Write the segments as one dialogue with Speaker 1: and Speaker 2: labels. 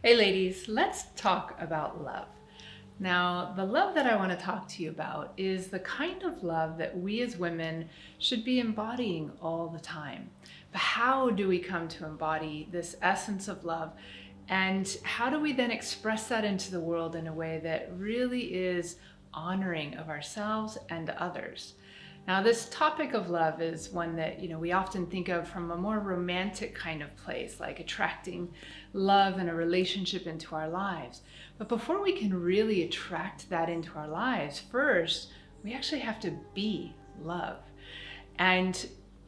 Speaker 1: Hey ladies, let's talk about love. Now, the love that I want to talk to you about is the kind of love that we as women should be embodying all the time. But how do we come to embody this essence of love? And how do we then express that into the world in a way that really is honoring of ourselves and others? Now, this topic of love is one that, we often think of from a more romantic kind of place, like attracting love and a relationship into our lives. But before we can really attract that into our lives, first, we actually have to be love. And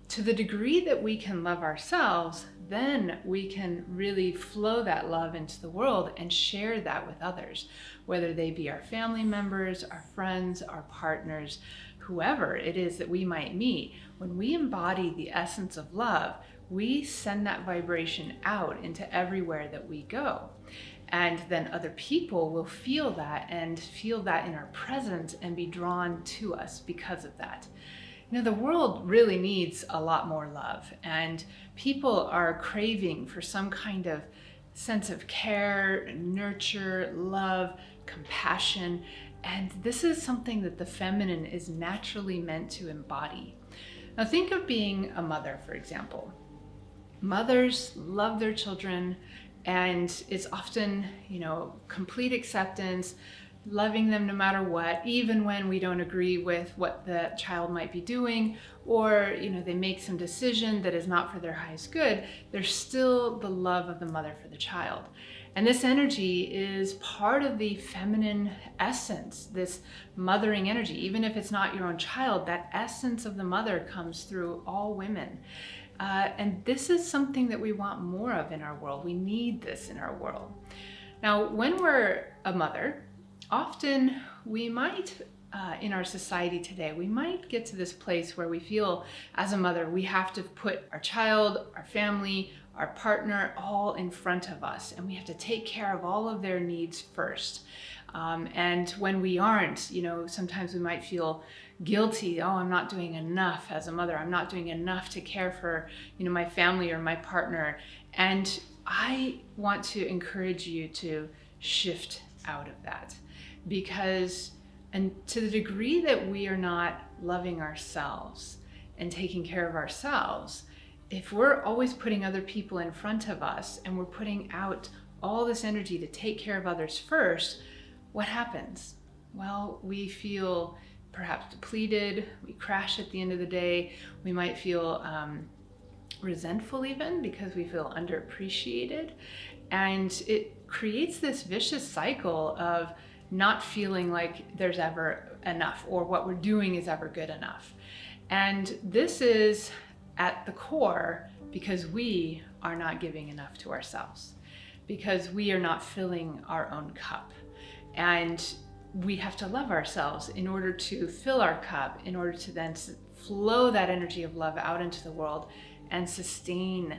Speaker 1: to the degree that we can love ourselves, then we can really flow that love into the world and share that with others, whether they be our family members, our friends, our partners, whoever it is that we might meet. When we embody the essence of love, we send that vibration out into everywhere that we go. And then other people will feel that and feel that in our presence and be drawn to us because of that. The world really needs a lot more love, and people are craving for some kind of sense of care, nurture, love, compassion. And this is something that the feminine is naturally meant to embody. Now think of being a mother, for example. Mothers love their children, and it's often, complete acceptance, loving them no matter what, even when we don't agree with what the child might be doing, or, they make some decision that is not for their highest good, there's still the love of the mother for the child. And this energy is part of the feminine essence, this mothering energy. Even if it's not your own child, that essence of the mother comes through all women. And this is something that we want more of in our world. We need this in our world. Now, when we're a mother, often we might, in our society today, we might get to this place where we feel as a mother, we have to put our child, our family, our partner all in front of us, and we have to take care of all of their needs first. And when we aren't, sometimes we might feel guilty. Oh, I'm not doing enough as a mother. I'm not doing enough to care for, my family or my partner. And I want to encourage you to shift out of that, because and to the degree that we are not loving ourselves and taking care of ourselves, if we're always putting other people in front of us and we're putting out all this energy to take care of others first, what happens? Well, we feel perhaps depleted, we crash at the end of the day, we might feel resentful even because we feel underappreciated, and it creates this vicious cycle of not feeling like there's ever enough or what we're doing is ever good enough. And this is at the core because we are not giving enough to ourselves, because we are not filling our own cup. And we have to love ourselves in order to fill our cup, in order to then flow that energy of love out into the world and sustain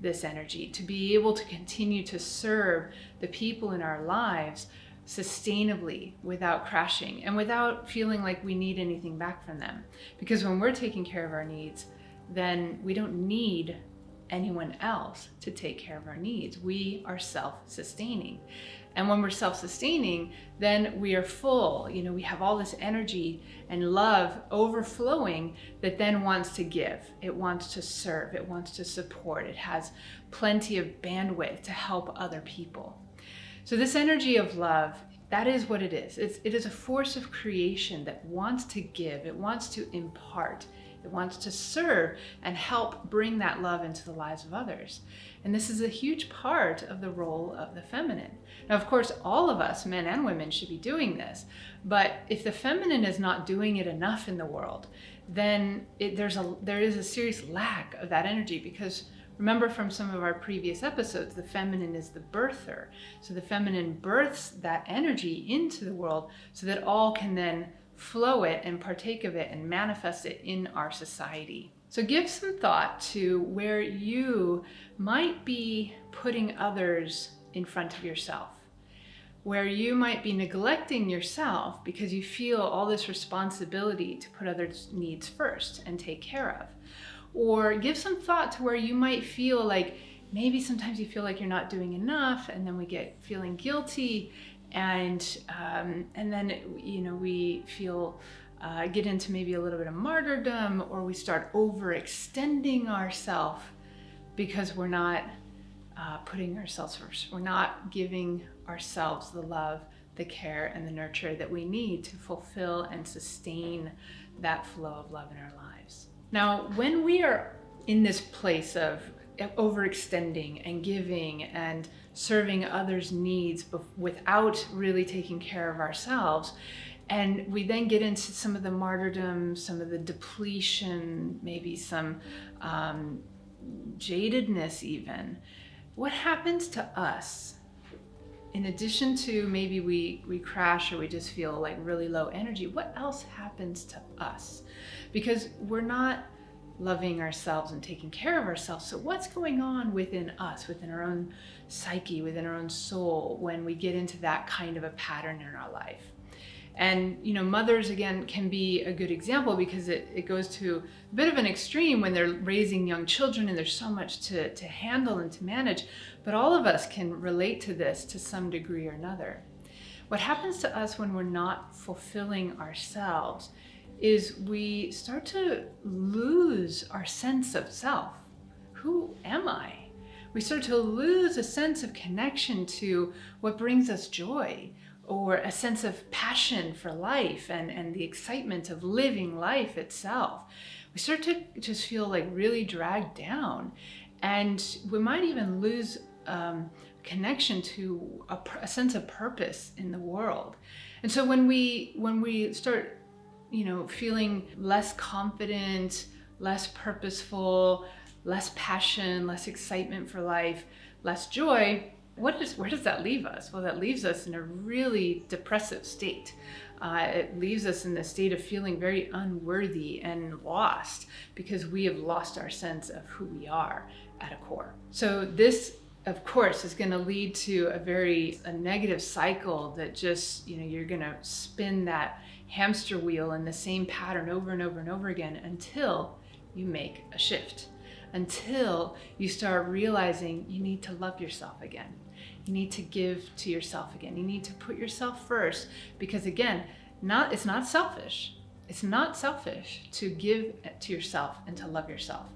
Speaker 1: this energy, to be able to continue to serve the people in our lives sustainably without crashing and without feeling like we need anything back from them. Because when we're taking care of our needs, then we don't need anyone else to take care of our needs. We are self-sustaining. And when we're self-sustaining, then we are full. We have all this energy and love overflowing that then wants to give. It wants to serve. It wants to support. It has plenty of bandwidth to help other people. So this energy of love, that is what it is. It is a force of creation that wants to give. It wants to impart. It wants to serve and help bring that love into the lives of others. And this is a huge part of the role of the feminine. Now, of course, all of us, men and women, should be doing this. But if the feminine is not doing it enough in the world, then there is a serious lack of that energy, because remember from some of our previous episodes, the feminine is the birther. So the feminine births that energy into the world so that all can then flow it and partake of it and manifest it in our society. So give some thought to where you might be putting others in front of yourself, where you might be neglecting yourself because you feel all this responsibility to put others' needs first and take care of. Or give some thought to where you might feel like maybe sometimes you feel like you're not doing enough, and then we get feeling guilty, and then we feel get into maybe a little bit of martyrdom, or we start overextending ourselves because we're not putting ourselves first. We're not giving ourselves the love, the care, and the nurture that we need to fulfill and sustain that flow of love in our lives. Now, when we are in this place of overextending and giving and serving others' needs without really taking care of ourselves, and we then get into some of the martyrdom, some of the depletion, maybe some jadedness even, what happens to us? In addition to maybe we crash or we just feel like really low energy, what else happens to us? Because we're not loving ourselves and taking care of ourselves. So what's going on within us, within our own psyche, within our own soul, when we get into that kind of a pattern in our life? And mothers, again, can be a good example, because it goes to a bit of an extreme when they're raising young children and there's so much to handle and to manage. But all of us can relate to this to some degree or another. What happens to us when we're not fulfilling ourselves is we start to lose our sense of self. Who am I? We start to lose a sense of connection to what brings us joy, or a sense of passion for life and the excitement of living life itself. We start to just feel like really dragged down, and we might even lose connection to a sense of purpose in the world. And so when we start feeling less confident, less purposeful, less passion, less excitement for life, less joy, where does that leave us? Well, that leaves us in a really depressive state. It leaves us in the state of feeling very unworthy and lost, because we have lost our sense of who we are at a core. So this, of course, is going to lead to a negative cycle that just, you're going to spin that hamster wheel in the same pattern over and over and over again until you make a shift, until you start realizing you need to love yourself again. You need to give to yourself again. You need to put yourself first, because again, it's not selfish. It's not selfish to give to yourself and to love yourself.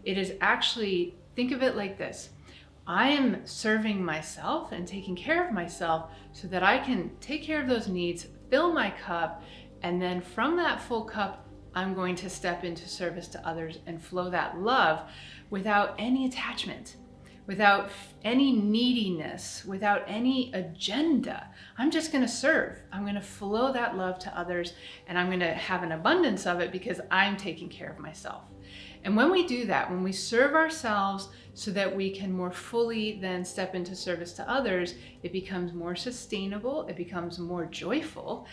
Speaker 1: It is actually, think of it like this. I am serving myself and taking care of myself so that I can take care of those needs, fill my cup, and then from that full cup, I'm going to step into service to others and flow that love without any attachment, without any neediness, without any agenda. I'm just going to serve. I'm going to flow that love to others, and I'm going to have an abundance of it because I'm taking care of myself. And when we do that, when we serve ourselves so that we can more fully then step into service to others, it becomes more sustainable, it becomes more joyful.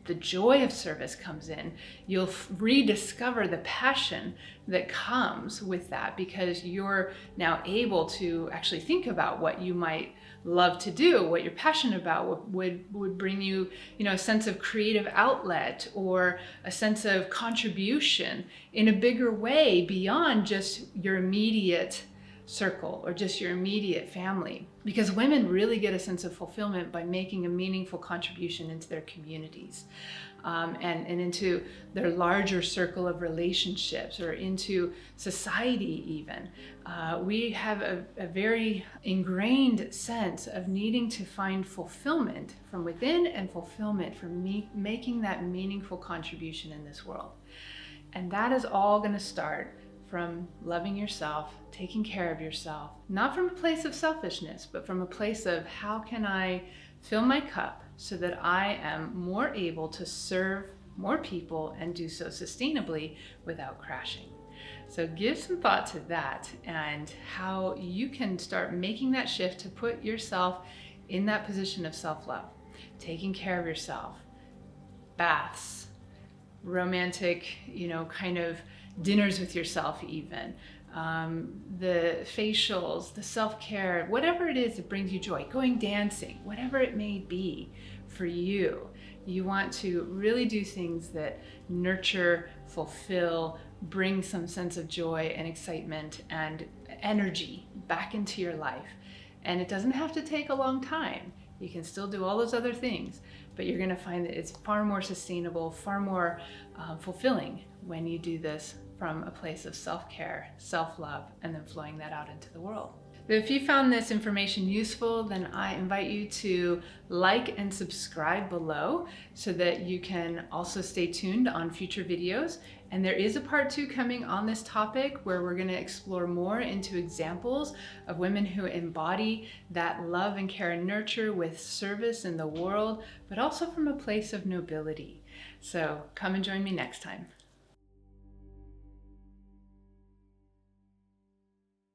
Speaker 1: The joy of service comes in. You'll rediscover the passion that comes with that, because you're now able to actually think about what you might love to do, what you're passionate about, what would bring you, a sense of creative outlet or a sense of contribution in a bigger way beyond just your immediate circle or just your immediate family. Because women really get a sense of fulfillment by making a meaningful contribution into their communities, and into their larger circle of relationships, or into society even. We have a very ingrained sense of needing to find fulfillment from within and fulfillment from making that meaningful contribution in this world. And that is all going to start from loving yourself, taking care of yourself, not from a place of selfishness, but from a place of how can I fill my cup so that I am more able to serve more people and do so sustainably without crashing. So give some thought to that and how you can start making that shift to put yourself in that position of self-love, taking care of yourself, baths, romantic, kind of dinners with yourself even, the facials, the self-care, whatever it is that brings you joy, going dancing, whatever it may be for you. You want to really do things that nurture, fulfill, bring some sense of joy and excitement and energy back into your life. And it doesn't have to take a long time. You can still do all those other things, but you're gonna find that it's far more sustainable, far more fulfilling when you do this from a place of self-care, self-love, and then flowing that out into the world. But if you found this information useful, then I invite you to like and subscribe below so that you can also stay tuned on future videos. And there is a part 2 coming on this topic where we're going to explore more into examples of women who embody that love and care and nurture with service in the world, but also from a place of nobility. So come and join me next time.